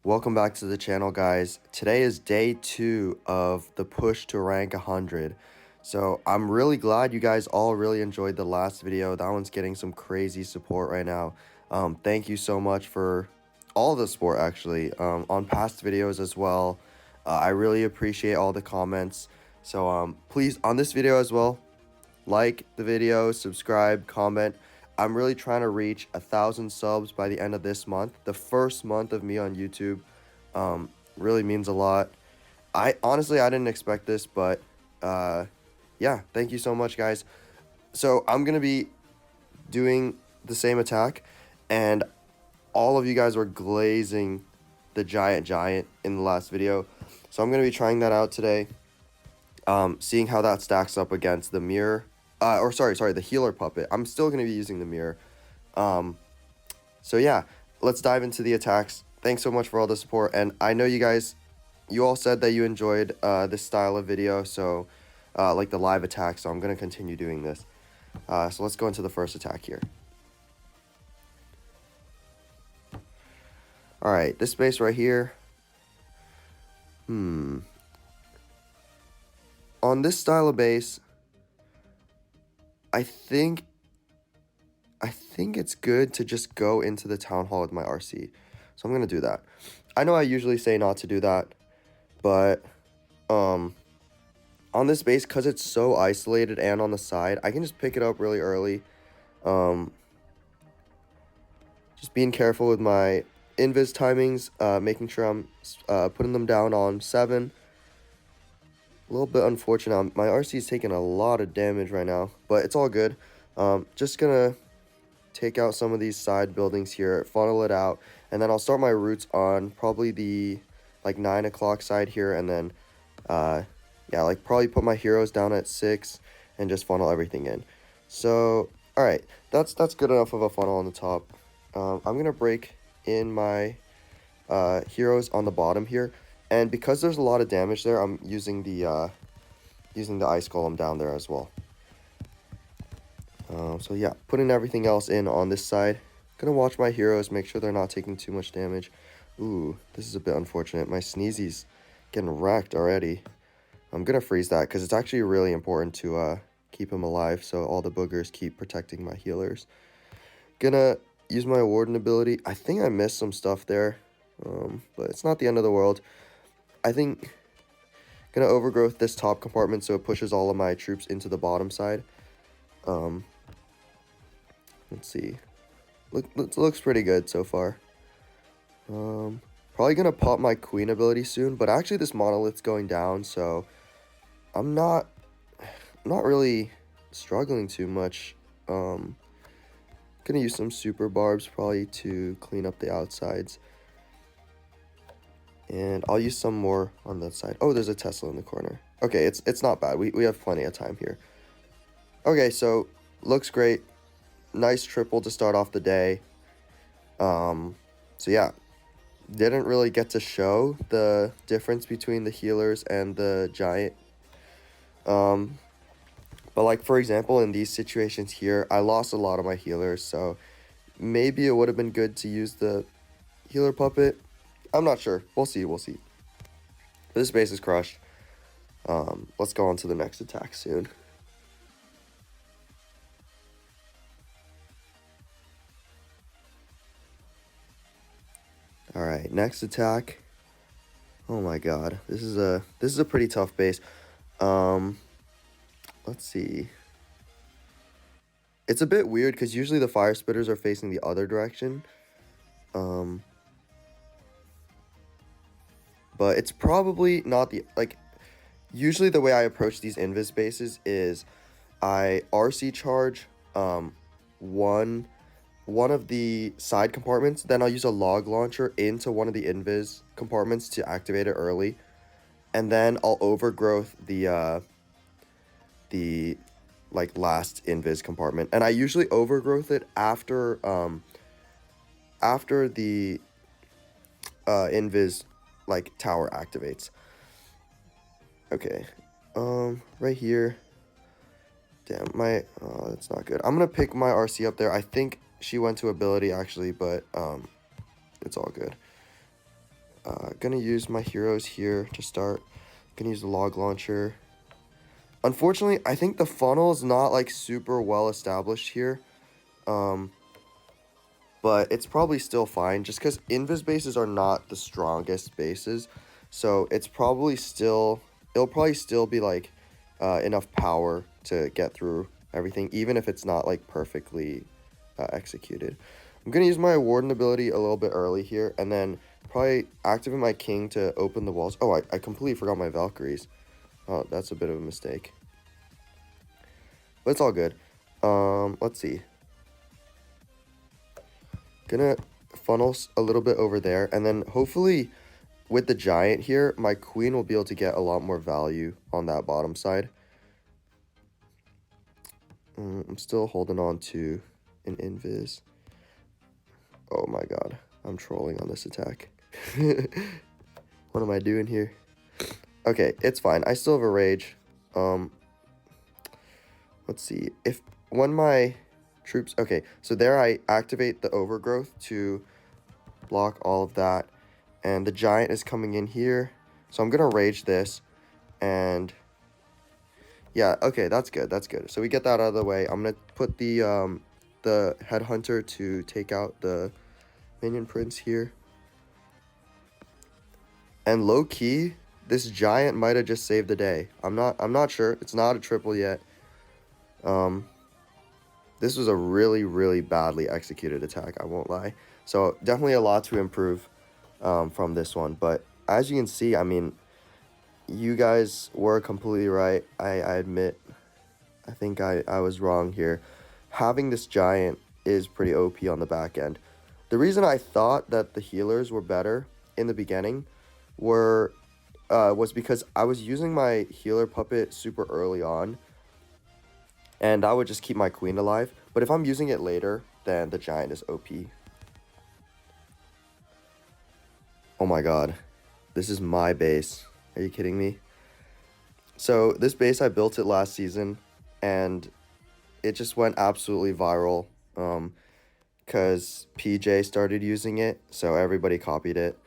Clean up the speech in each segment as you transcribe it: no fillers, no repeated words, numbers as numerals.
Welcome back to the channel, guys. Today is day 2 of the push to rank 100. So I'm really glad you guys all really enjoyed the last video. That one's getting some crazy support right now. Thank you so much for all the support, actually, on past videos as well. I really appreciate all the comments. So please, on this video as well, like the video, subscribe, comment. I'm really trying to reach 1,000 subs by the end of this month. The first month of me on YouTube really means a lot. I didn't expect this, but yeah, thank you so much, guys. So I'm gonna be doing the same attack, and all of you guys were glazing the giant in the last video, so I'm gonna be trying that out today. Seeing how that stacks up against the mirror, the healer puppet. I'm still going to be using the mirror. So yeah, let's dive into the attacks. Thanks so much for all the support, and I know you all said that you enjoyed this style of video, so like the live attack, so I'm going to continue doing this. So let's go into the first attack here. Alright, this base right here. On this style of base, I think it's good to just go into the town hall with my RC. So I'm going to do that. I know I usually say not to do that, but on this base, because it's so isolated and on the side, I can just pick it up really early. Just being careful with my invis timings, making sure I'm putting them down on 7. A little bit unfortunate. My RC is taking a lot of damage right now, but it's all good. Just gonna take out some of these side buildings here, funnel it out, and then I'll start my roots on probably the like 9 o'clock side here, and then yeah, like probably put my heroes down at 6 and just funnel everything in. So all right, that's good enough of a funnel on the top. I'm gonna break in my heroes on the bottom here. And because there's a lot of damage there, I'm using the ice golem down there as well. So yeah, putting everything else in on this side. Gonna watch my heroes, make sure they're not taking too much damage. Ooh, this is a bit unfortunate. My sneezy's getting wrecked already. I'm gonna freeze that because it's actually really important to keep him alive, so all the boogers keep protecting my healers. Gonna use my warden ability. I think I missed some stuff there, but it's not the end of the world. I think gonna overgrowth this top compartment so it pushes all of my troops into the bottom side. Let's see. Looks pretty good so far. Probably gonna pop my queen ability soon, but actually this monolith's going down, so I'm not really struggling too much. Gonna use some super barbs probably to clean up the outsides. And I'll use some more on that side. Oh, there's a Tesla in the corner. Okay, it's not bad. We have plenty of time here. Okay, so looks great. Nice triple to start off the day. So yeah, didn't really get to show the difference between the healers and the giant. But like for example, in these situations here, I lost a lot of my healers, so maybe it would have been good to use the healer puppet. I'm not sure. We'll see. This base is crushed. Let's go on to the next attack soon. All right, next attack. Oh my god, this is a pretty tough base. Let's see. It's a bit weird because usually the fire spitters are facing the other direction. But it's probably not the, like, usually the way I approach these invis bases is I RC charge one of the side compartments, then I'll use a log launcher into one of the invis compartments to activate it early, and then I'll overgrowth the like last invis compartment, and I usually overgrowth it after the invis like tower activates. Okay, right here. Damn, that's not good. I'm gonna pick my RC up there. I think she went to ability actually, but it's all good. Gonna use my heroes here to start. Gonna use the log launcher. Unfortunately, I think the funnel is not like super well established here. But it's probably still fine just because invis bases are not the strongest bases. So it's probably still, it'll probably still be like enough power to get through everything, even if it's not like perfectly executed. I'm going to use my Warden ability a little bit early here and then probably activate my King to open the walls. Oh, I completely forgot my Valkyries. Oh, that's a bit of a mistake. But it's all good. Let's see. Gonna funnel a little bit over there, and then hopefully with the giant here, my queen will be able to get a lot more value on that bottom side. I'm still holding on to an invis. Oh my god, I'm trolling on this attack. What am I doing here? Okay, it's fine. I still have a rage. Let's see. When my troops... Okay, so there I activate the overgrowth to block all of that. And the giant is coming in here. So I'm going to rage this. And yeah, okay, that's good. That's good. So we get that out of the way. I'm going to put the headhunter to take out the minion prince here. And low key, this giant might have just saved the day. I'm not sure. It's not a triple yet. This was a really, really badly executed attack, I won't lie. So definitely a lot to improve from this one. But as you can see, I mean, you guys were completely right. I admit, I think I was wrong here. Having this giant is pretty OP on the back end. The reason I thought that the healers were better in the beginning was because I was using my healer puppet super early on. And I would just keep my queen alive. But if I'm using it later, then the giant is OP. Oh my god. This is my base. Are you kidding me? So this base, I built it last season. And it just went absolutely viral. Because PJ started using it. So everybody copied it.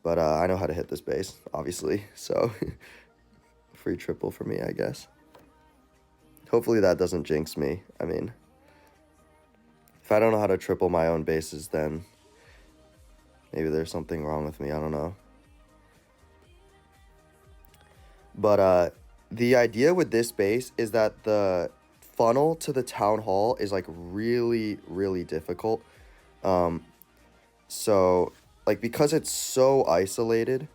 But I know how to hit this base, obviously. So free triple for me, I guess. Hopefully that doesn't jinx me. I mean, if I don't know how to triple my own bases, then maybe there's something wrong with me. I don't know. But the idea with this base is that the funnel to the town hall is like really, really difficult. So like because it's so isolated,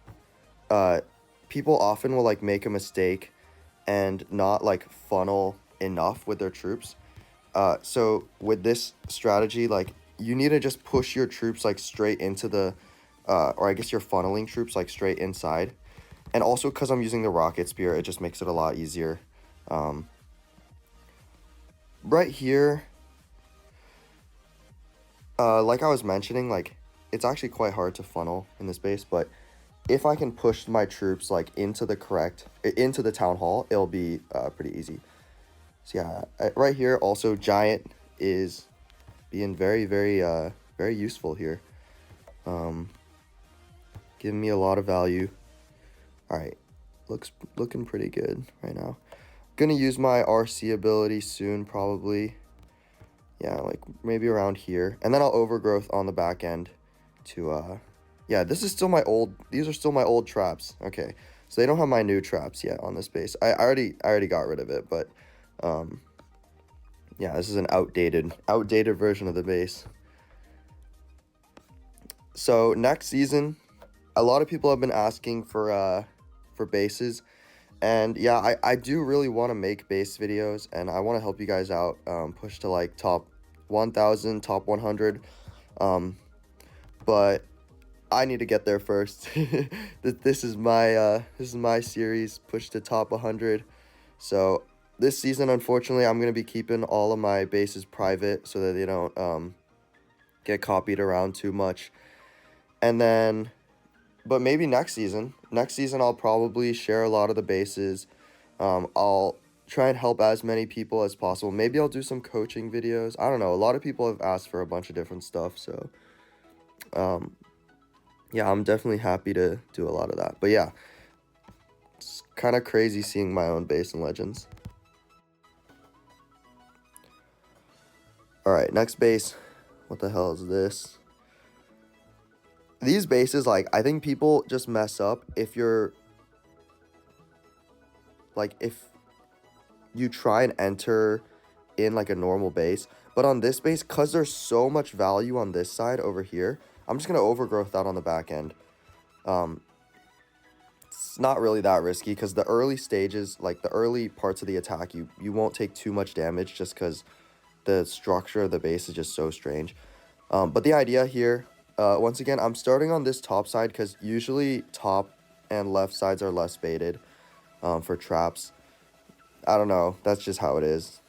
people often will like make a mistake and not like funnel enough with their troops. So with this strategy, like you need to just push your troops like straight into the, or I guess you're funneling troops like straight inside. And also because I'm using the rocket spear, it just makes it a lot easier. Right here, like I was mentioning, like it's actually quite hard to funnel in this base, but if I can push my troops like into the town hall, it'll be pretty easy. So yeah, right here also giant is being very, very, very useful here. Giving me a lot of value. All right, looking pretty good right now. Gonna use my RC ability soon, probably. Yeah, like maybe around here, and then I'll overgrowth on the back end to yeah, this is still my old, these are still my old traps. Okay, so they don't have my new traps yet on this base. I already got rid of it, but yeah, this is an outdated version of the base. So next season, a lot of people have been asking for bases, and yeah, I do really want to make base videos, and I want to help you guys out, push to like top 1,000, top 100, but I need to get there first. This is my series, push to top 100. So this season, unfortunately, I'm gonna be keeping all of my bases private so that they don't get copied around too much. And then, but maybe next season I'll probably share a lot of the bases. I'll try and help as many people as possible. Maybe I'll do some coaching videos. I don't know. A lot of people have asked for a bunch of different stuff, so yeah, I'm definitely happy to do a lot of that. But yeah, it's kind of crazy seeing my own base in Legends. All right, next base. What the hell is this? These bases, like, I think people just mess up if you're, like, if you try and enter in, like, a normal base. But on this base, because there's so much value on this side over here, I'm just going to overgrowth that on the back end. It's not really that risky because the early stages, like, the early parts of the attack, you won't take too much damage just because the structure of the base is just so strange. But the idea here, once again, I'm starting on this top side because usually top and left sides are less baited for traps. I don't know. That's just how it is.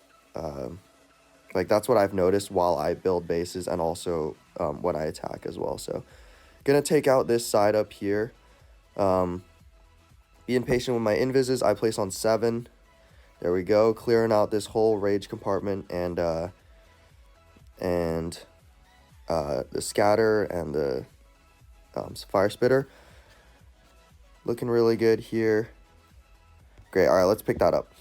Like, that's what I've noticed while I build bases and also when I attack as well. So, gonna take out this side up here. Being patient with my invises, I place on 7. There we go. Clearing out this whole rage compartment and the scatter and the fire spitter. Looking really good here. Great. All right, let's pick that up.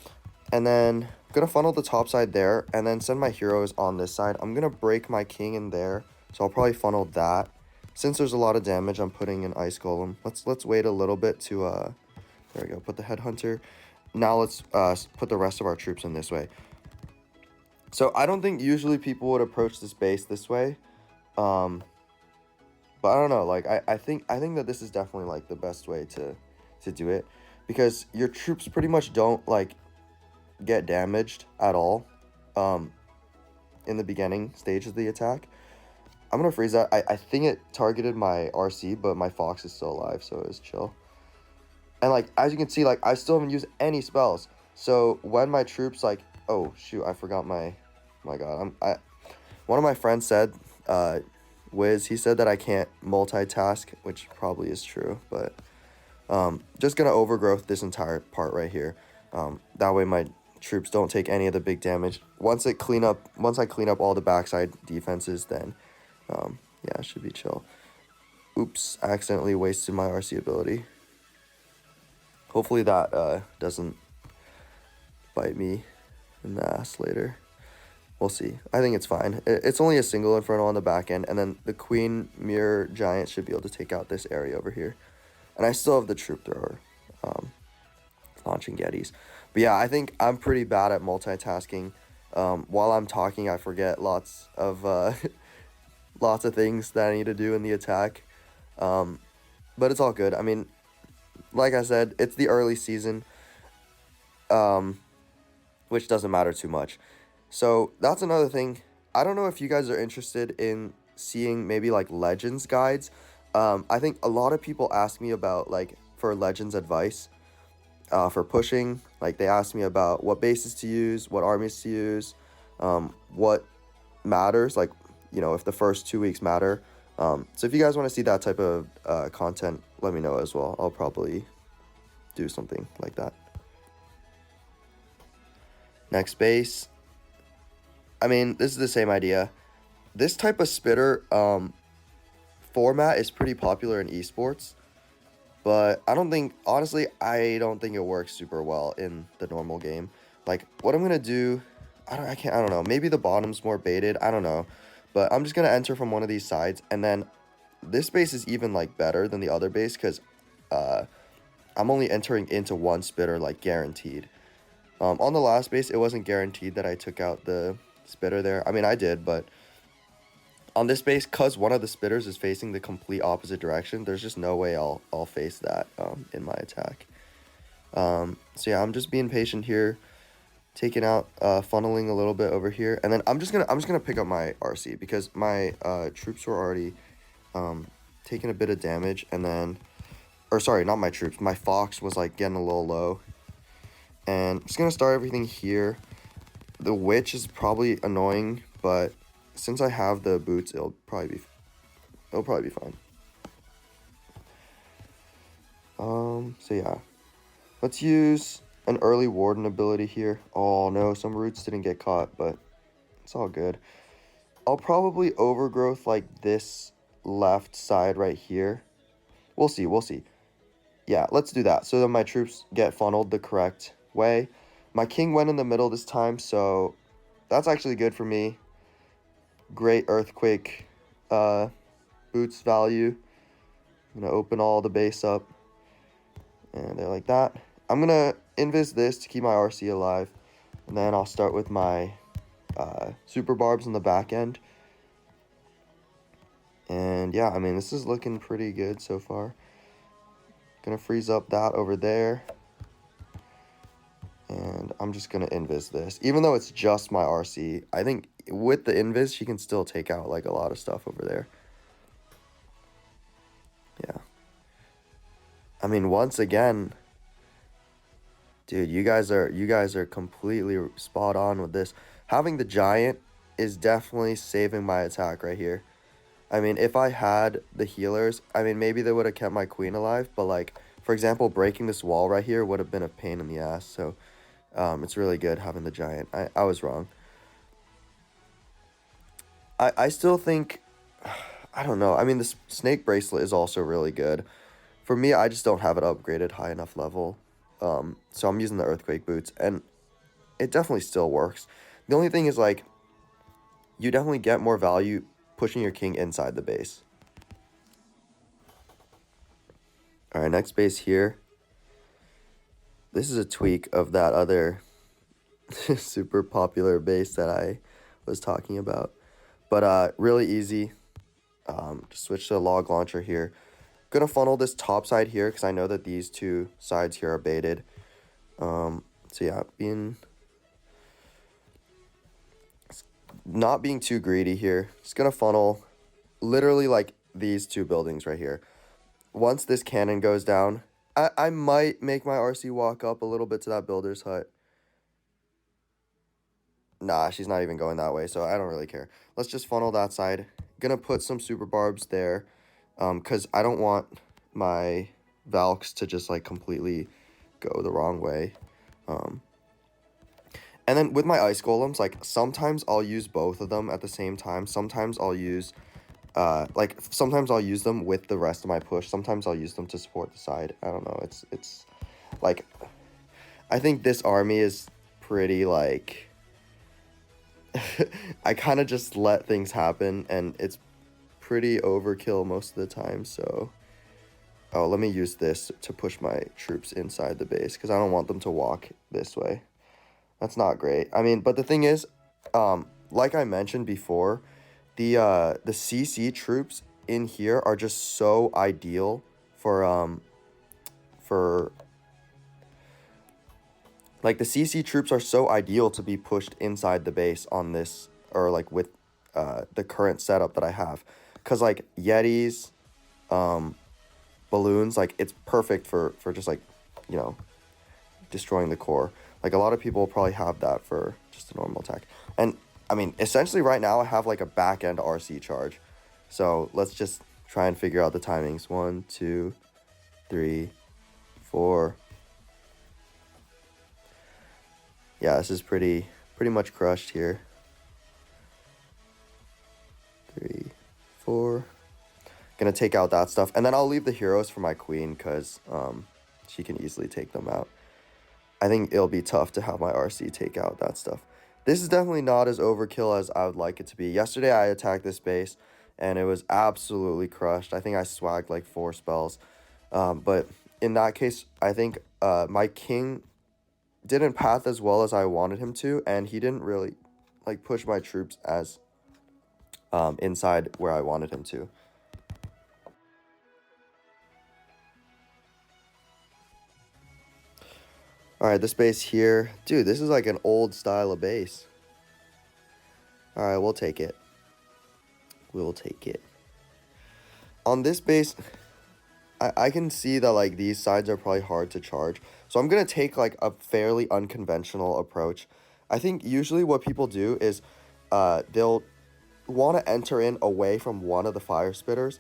And then I'm going to funnel the top side there and then send my heroes on this side. I'm going to break my king in there, so I'll probably funnel that. Since there's a lot of damage, I'm putting an ice golem. Let's wait a little bit to there we go. Put the headhunter. Now let's put the rest of our troops in this way. So I don't think usually people would approach this base this way. But I don't know, like I think that this is definitely like the best way to do it, because your troops pretty much don't like get damaged at all in the beginning stage of the attack. I'm gonna freeze that. I think it targeted my RC, but my fox is still alive, so it's chill. And like as you can see, like I still haven't used any spells. So when my troops like, oh shoot, I forgot my god. One of my friends said, Wiz, he said that I can't multitask, which probably is true, but just gonna overgrowth this entire part right here. That way my troops don't take any of the big damage. Once I clean up all the backside defenses, then yeah, it should be chill. Oops, I accidentally wasted my RC ability. Hopefully that doesn't bite me in the ass later. We'll see. I think it's fine. It's only a single Inferno on the back end, and then the Queen Mirror Giant should be able to take out this area over here. And I still have the Troop Thrower launching Gettys. But yeah, I think I'm pretty bad at multitasking. While I'm talking, I forget lots of things that I need to do in the attack. But it's all good. I mean, like I said, it's the early season, which doesn't matter too much. So that's another thing. I don't know if you guys are interested in seeing maybe like Legends guides. I think a lot of people ask me about like for Legends advice for pushing. Like they ask me about what bases to use, what armies to use, what matters, like, you know, if the first 2 weeks matter. So if you guys want to see that type of content, let me know as well. I'll probably do something like that. Next base. I mean, this is the same idea. This type of spitter format is pretty popular in esports, but I don't think, honestly, I don't think it works super well in the normal game. Like, what I'm gonna do, I don't know. Maybe the bottom's more baited. I don't know, but I'm just gonna enter from one of these sides, and then this base is even like better than the other base because I'm only entering into one spitter, like guaranteed. On the last base, it wasn't guaranteed that I took out the spitter there. I mean, I did, but on this base, because one of the spitters is facing the complete opposite direction, there's just no way I'll face that in my attack. So yeah, I'm just being patient here, taking out, funneling a little bit over here, and then I'm just gonna pick up my RC because my troops were already taking a bit of damage, and then, or sorry, not my troops, my fox was like getting a little low, and I'm just gonna start everything here. The witch is probably annoying, but since I have the boots, it'll probably be fine. So yeah, let's use an early warden ability here. Oh no, some roots didn't get caught, but it's all good. I'll probably overgrowth like this left side right here, We'll see, we'll see. Yeah, let's do that. So then my troops get funneled the correct way. My king went in the middle this time, so that's actually good for me. Great earthquake boots value. I'm going to open all the base up. And they're like that. I'm going to invis this to keep my RC alive. And then I'll start with my super barbs in the back end. And yeah, I mean, this is looking pretty good so far. Gonna freeze up that over there. And I'm just gonna invis this. Even though it's just my RC, I think with the invis, she can still take out like a lot of stuff over there. Yeah. I mean, once again, dude, you guys are completely spot on with this. Having the giant is definitely saving my attack right here. I mean, if I had the healers, I mean, maybe they would have kept my queen alive, but like, for example, breaking this wall right here would have been a pain in the ass. So it's really good having the giant. I was wrong. I still think, I don't know. I mean, the snake bracelet is also really good. For me, I just don't have it upgraded high enough level. So I'm using the earthquake boots, and it definitely still works. The only thing is, like, you definitely get more value pushing your king inside the base. All right, next base here. This is a tweak of that other super popular base that I was talking about. But really easy. Just switch to a log launcher here. Gonna funnel this top side here because I know that these two sides here are baited. So yeah, not being too greedy here. Just gonna funnel literally like these two buildings right here. Once this cannon goes down, I might make my RC walk up a little bit to that builder's hut. Nah, she's not even going that way, so I don't really care. Let's just funnel that side. Gonna put some super barbs there, because I don't want my Valks to just like completely go the wrong way. And then with my ice golems, like sometimes I'll use both of them at the same time. Sometimes I'll use sometimes I'll use them with the rest of my push. Sometimes I'll use them to support the side. I don't know. It's like, I think this army is pretty like I kind of just let things happen, and it's pretty overkill most of the time. So oh, let me use this to push my troops inside the base because I don't want them to walk this way. That's not great. I mean, but the thing is, like I mentioned before, the CC troops in here are just so ideal for like the CC troops are so ideal to be pushed inside the base on this, or like with the current setup that I have, because like Yetis, balloons, like it's perfect for just like, you know, destroying the core. Like a lot of people probably have that for just a normal attack. And I mean, essentially right now I have like a back end RC charge. So let's just try and figure out the timings. 1, 2, 3, 4. Yeah, this is pretty much crushed here. 3, 4. Gonna take out that stuff, and then I'll leave the heroes for my queen because she can easily take them out. I think it'll be tough to have my RC take out that stuff. This is definitely not as overkill as I would like it to be. Yesterday I attacked this base and it was absolutely crushed. I think I swagged like 4 spells. But in that case, I think my king didn't path as well as I wanted him to, and he didn't really like push my troops as inside where I wanted him to. Alright, this base here. Dude, this is like an old style of base. Alright, we'll take it. We'll take it. On this base, I can see that like these sides are probably hard to charge. So I'm going to take like a fairly unconventional approach. I think usually what people do is they'll want to enter in away from one of the fire spitters.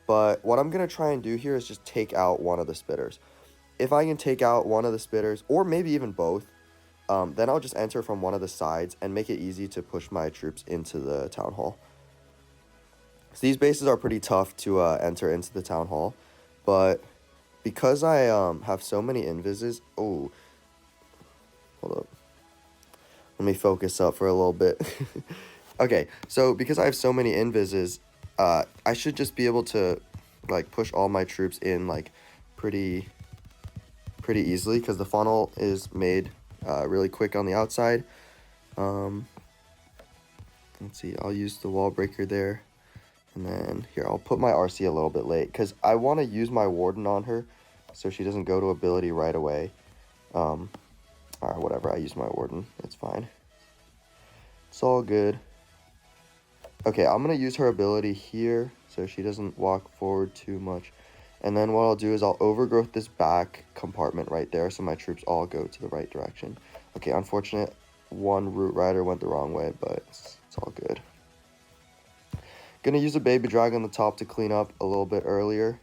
But what I'm going to try and do here is just take out one of the spitters. If I can take out one of the spitters, or maybe even both, then I'll just enter from one of the sides and make it easy to push my troops into the town hall. So these bases are pretty tough to enter into the town hall, But because I have so many invises, oh, hold up. Let me focus up for a little bit. Okay, so because I have so many invises, I should just be able to like push all my troops in like pretty easily because the funnel is made really quick on the outside. Let's see, I'll use the wall breaker there. And then here, I'll put my RC a little bit late because I want to use my warden on her so she doesn't go to ability right away. Or whatever, I use my warden. It's fine. It's all good. Okay, I'm going to use her ability here so she doesn't walk forward too much. And then what I'll do is I'll overgrowth this back compartment right there so my troops all go to the right direction. Okay, unfortunate, one root rider went the wrong way, but it's all good. Gonna use a baby dragon on the top to clean up a little bit earlier.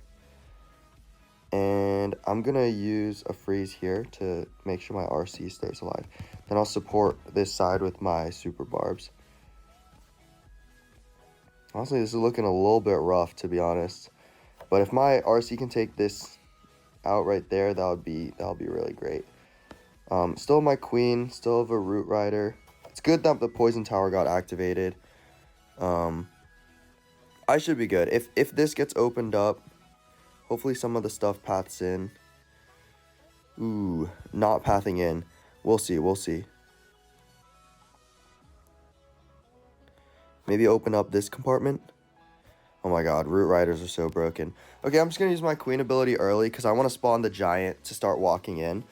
And I'm gonna use a freeze here to make sure my RC stays alive. Then I'll support this side with my super barbs. Honestly, this is looking a little bit rough, to be honest. But if my RC can take this out right there, that would be really great. Still my queen, still have a root rider. It's good that the poison tower got activated. I should be good. If this gets opened up, hopefully some of the stuff paths in. Ooh, not pathing in. We'll see, we'll see. Maybe open up this compartment. Oh my god, root riders are so broken. Okay, I'm just going to use my queen ability early because I want to spawn the giant to start walking in.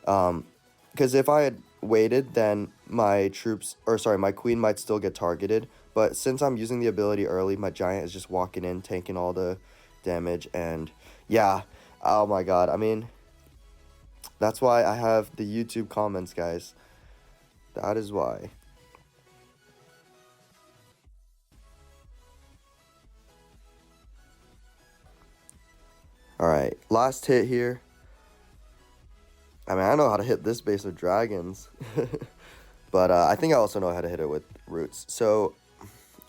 Because if I had waited, then my troops, or sorry, my queen might still get targeted. But since I'm using the ability early, my giant is just walking in, tanking all the damage. And yeah, oh my god, I mean, that's why I have the YouTube comments, guys. That is why. Alright, last hit here. I mean, I know how to hit this base of dragons. But I think I also know how to hit it with roots. So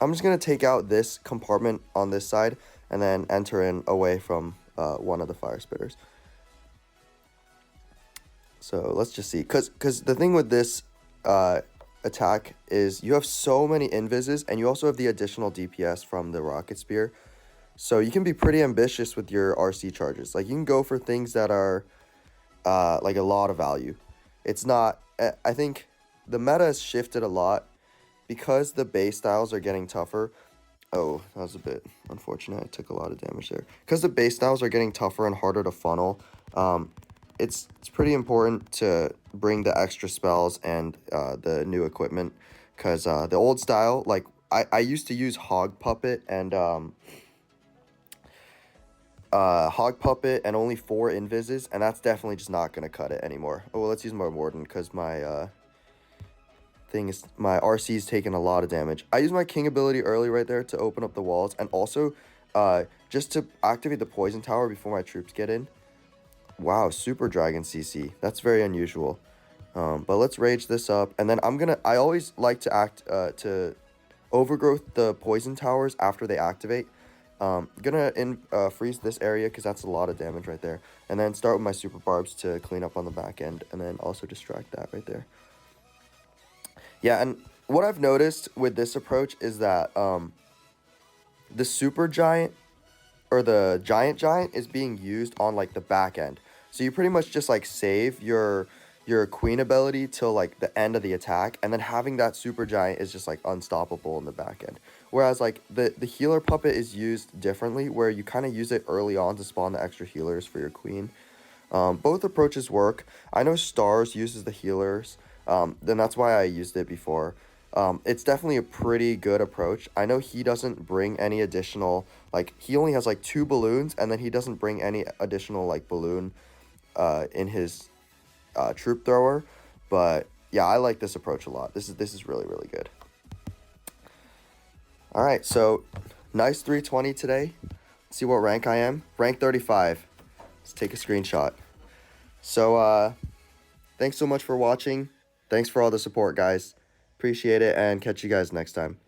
I'm just going to take out this compartment on this side and then enter in away from one of the fire spitters. So let's just see. Because the thing with this attack is you have so many invises and you also have the additional DPS from the rocket spear. So you can be pretty ambitious with your RC charges. Like you can go for things that are like a lot of value. It's not, I think the meta has shifted a lot because the base styles are getting tougher. Oh, that was a bit unfortunate. I took a lot of damage there. Because the base styles are getting tougher and harder to funnel, it's pretty important to bring the extra spells and the new equipment. Because the old style, like, I used to use Hog Puppet and only 4 invises, and that's definitely just not going to cut it anymore. Oh, well, let's use my warden because my my RC is taking a lot of damage. I use my king ability early right there to open up the walls, and also just to activate the poison tower before my troops get in. Wow, super dragon CC. That's very unusual. But let's rage this up, and then I always like to overgrowth the poison towers after they activate. Gonna freeze this area because that's a lot of damage right there, and then start with my super barbs to clean up on the back end, and then also distract that right there. Yeah, and what I've noticed with this approach is that the super giant or the giant is being used on like the back end. So you pretty much just like save your queen ability till like the end of the attack, and then having that super giant is just like unstoppable in the back end. Whereas like the healer puppet is used differently, where you kind of use it early on to spawn the extra healers for your queen. Both approaches work. I know Stars uses the healers, then that's why I used it before. It's definitely a pretty good approach. I know he doesn't bring any additional, like, he only has like 2 balloons, and then he doesn't bring any additional like balloon in his troop thrower. But yeah, I like this approach a lot. This is really, really good. All right, so nice 320 today. Let's see what rank I am. Rank 35. Let's take a screenshot. So thanks so much for watching. Thanks for all the support, guys. Appreciate it, and catch you guys next time.